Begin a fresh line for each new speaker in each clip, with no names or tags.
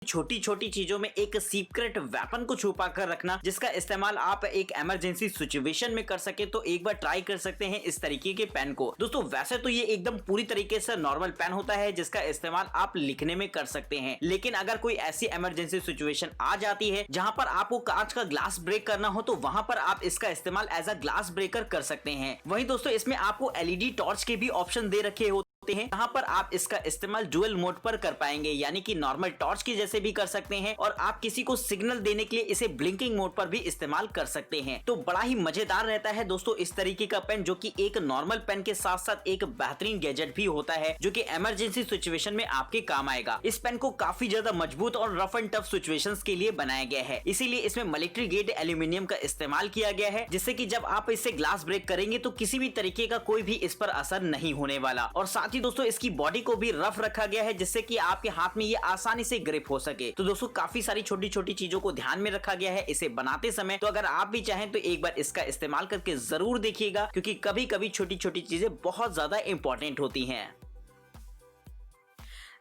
छोटी छोटी चीजों में एक सीक्रेट वेपन को छुपा कर रखना जिसका इस्तेमाल आप एक इमरजेंसी सिचुएशन में कर सके, तो एक बार ट्राई कर सकते हैं इस तरीके के पेन को। दोस्तों वैसे तो ये एकदम पूरी तरीके से नॉर्मल पेन होता है जिसका इस्तेमाल आप लिखने में कर सकते हैं, लेकिन अगर कोई ऐसी इमरजेंसी सिचुएशन आ जाती है जहां पर आपको कांच का ग्लास ब्रेक करना हो, तो वहां पर आप इसका इस्तेमाल एज अ ग्लास ब्रेकर कर सकते हैं। वहीं दोस्तों इसमें आपको एलईडी टॉर्च के भी ऑप्शन दे रखे होते हैं, जहां पर आप इसका इस्तेमाल डुअल मोड पर कर पाएंगे, यानी कि नॉर्मल टॉर्च के जैसे भी कर सकते हैं और आप किसी को सिग्नल देने के लिए इसे ब्लिंकिंग मोड पर भी इस्तेमाल कर सकते हैं। तो बड़ा ही मजेदार रहता है दोस्तों इस तरीके का पेन, जो कि एक नॉर्मल पेन के साथ साथ एक बेहतरीन गैजेट भी होता है जो कि इमरजेंसी सिचुएशन में आपके काम आएगा। इस पेन को काफी ज्यादा मजबूत और रफ एंड टफ सिचुएशंस के लिए बनाया गया है, इसीलिए इसमें मिलिट्री ग्रेड एल्यूमिनियम का इस्तेमाल किया गया है, जिससे कि जब आप इसे ग्लास ब्रेक करेंगे तो किसी भी तरीके का कोई भी इस पर असर नहीं होने वाला। और साथ ही दोस्तों इसकी बॉडी को भी रफ रखा गया है जिससे कि आपके हाथ में ये आसानी से ग्रिप हो सके। तो दोस्तों काफी सारी छोटी छोटी चीजों को ध्यान में रखा गया है इसे बनाते समय, तो अगर आप भी चाहें तो एक बार इसका इस्तेमाल करके जरूर देखिएगा, क्योंकि कभी कभी छोटी छोटी चीजें बहुत ज्यादा इंपॉर्टेंट होती हैं।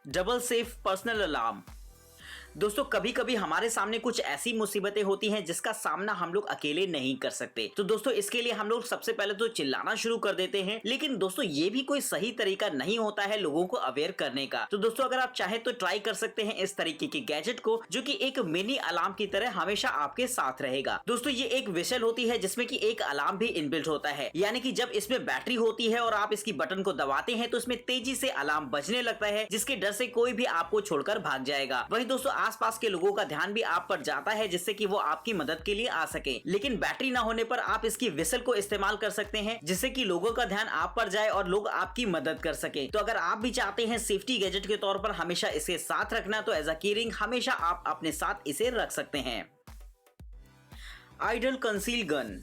Double safe personal alarm. दोस्तों कभी कभी हमारे सामने कुछ ऐसी मुसीबतें होती हैं जिसका सामना हम लोग अकेले नहीं कर सकते, तो दोस्तों इसके लिए हम लोग सबसे पहले तो चिल्लाना शुरू कर देते हैं, लेकिन दोस्तों ये भी कोई सही तरीका नहीं होता है लोगों को अवेयर करने का। तो दोस्तों अगर आप चाहें तो ट्राई कर सकते हैं इस तरीके के गैजेट को, जो कि एक मिनी अलार्म की तरह हमेशा आपके साथ रहेगा। दोस्तों ये एक विशल होती है जिसमें कि एक अलार्म भी इनबिल्ट होता है, यानी कि जब इसमें बैटरी होती है और आप इसकी बटन को दबाते हैं तो इसमें तेजी से अलार्म बजने लगता है, जिसके डर से कोई भी आपको छोड़कर भाग जाएगा। वहीं दोस्तों आसपास के लोगों का ध्यान भी आप पर जाता है जिससे कि वो आपकी मदद के लिए आ सके, लेकिन बैटरी ना होने पर आप इसकी विसल को इस्तेमाल कर सकते हैं जिससे कि लोगों का ध्यान आप पर जाए और लोग आपकी मदद कर सके। तो अगर आप भी चाहते हैं सेफ्टी गैजेट के तौर पर हमेशा इसे साथ रखना, तो एज अ की रिंग हमेशा आप अपने साथ इसे रख सकते हैं। Ideal conceal gun.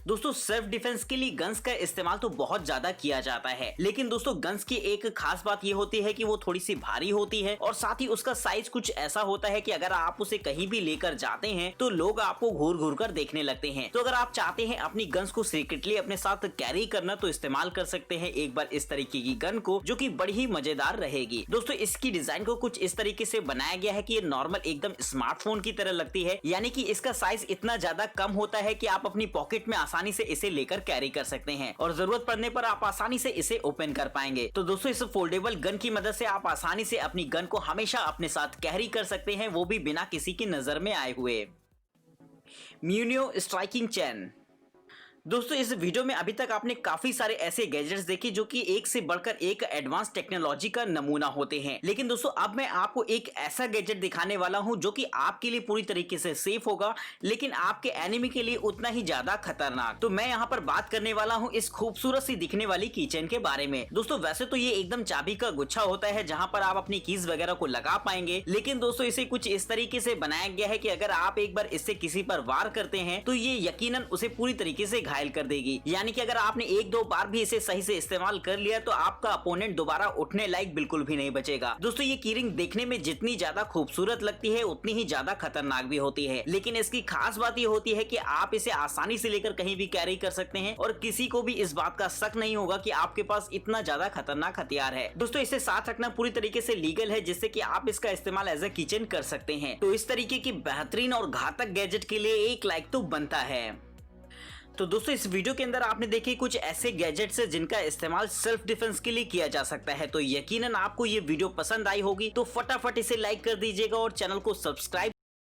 दोस्तों सेल्फ डिफेंस के लिए गन्स का इस्तेमाल तो बहुत ज्यादा किया जाता है, लेकिन दोस्तों गन्स की एक खास बात ये होती है कि वो थोड़ी सी भारी होती है और साथ ही उसका साइज कुछ ऐसा होता है कि अगर आप उसे कहीं भी लेकर जाते हैं तो लोग आपको घूर घूर कर देखने लगते हैं। तो अगर आप चाहते हैं अपनी गन्स को सीक्रेटली अपने साथ कैरी करना, तो इस्तेमाल कर सकते हैं एक बार इस तरीके की गन को, जो कि बड़ी ही मजेदार रहेगी। दोस्तों इसकी डिजाइन को कुछ इस तरीके से बनाया गया है कि ये नॉर्मल एकदम स्मार्टफोन की तरह लगती है, यानी कि इसका साइज इतना ज्यादा कम होता है कि आप अपनी पॉकेट में आसानी से इसे लेकर कैरी कर सकते हैं और जरूरत पड़ने पर आप आसानी से इसे ओपन कर पाएंगे। तो दोस्तों इस फोल्डेबल गन की मदद से आप आसानी से अपनी गन को हमेशा अपने साथ कैरी कर सकते हैं, वो भी बिना किसी की नजर में आए हुए। म्यूनियो स्ट्राइकिंग चेन। दोस्तों इस वीडियो में अभी तक आपने काफी सारे ऐसे गैजेट्स देखे जो कि एक से बढ़कर एक एडवांस टेक्नोलॉजी का नमूना होते हैं, लेकिन दोस्तों अब मैं आपको एक ऐसा गैजेट दिखाने वाला हूं जो कि आपके लिए पूरी तरीके से सेफ होगा, लेकिन आपके एनिमी के लिए उतना ही ज्यादा खतरनाक। तो मैं यहाँ पर बात करने वाला हूँ इस खूबसूरत सी दिखने वाली कीचेन के बारे में। दोस्तों वैसे तो ये एकदम चाबी का गुच्छा होता है जहाँ पर आप अपनी कीज वगैरह को लगा पाएंगे, लेकिन दोस्तों इसे कुछ इस तरीके से बनाया गया है कि अगर आप एक बार इससे किसी पर वार करते हैं तो ये यकीनन उसे पूरी तरीके से घायल कर देगी, यानी कि अगर आपने एक दो बार भी इसे सही से इस्तेमाल कर लिया तो आपका अपोनेंट दोबारा उठने लायक बिल्कुल भी नहीं बचेगा। दोस्तों ये कीरिंग देखने में जितनी ज्यादा खूबसूरत लगती है उतनी ही ज्यादा खतरनाक भी होती है, लेकिन इसकी खास बात ये होती है कि आप इसे आसानी से लेकर कहीं भी कैरी कर सकते हैं और किसी को भी इस बात का शक नहीं होगा कि आपके पास इतना ज्यादा खतरनाक हथियार है। दोस्तों इसे साथ रखना पूरी तरीके से लीगल है, जिससे कि आप इसका इस्तेमाल एज ए किचन कर सकते हैं। तो इस तरीके की बेहतरीन और घातक गैजेट के लिए एक लाइक तो बनता है। तो दोस्तों इस वीडियो के अंदर आपने देखे कुछ ऐसे गैजेट्स हैं जिनका इस्तेमाल सेल्फ डिफेंस के लिए किया जा सकता है। तो यकीनन आपको ये वीडियो पसंद आई होगी, तो फटाफट इसे लाइक कर दीजिएगा और चैनल को सब्सक्राइब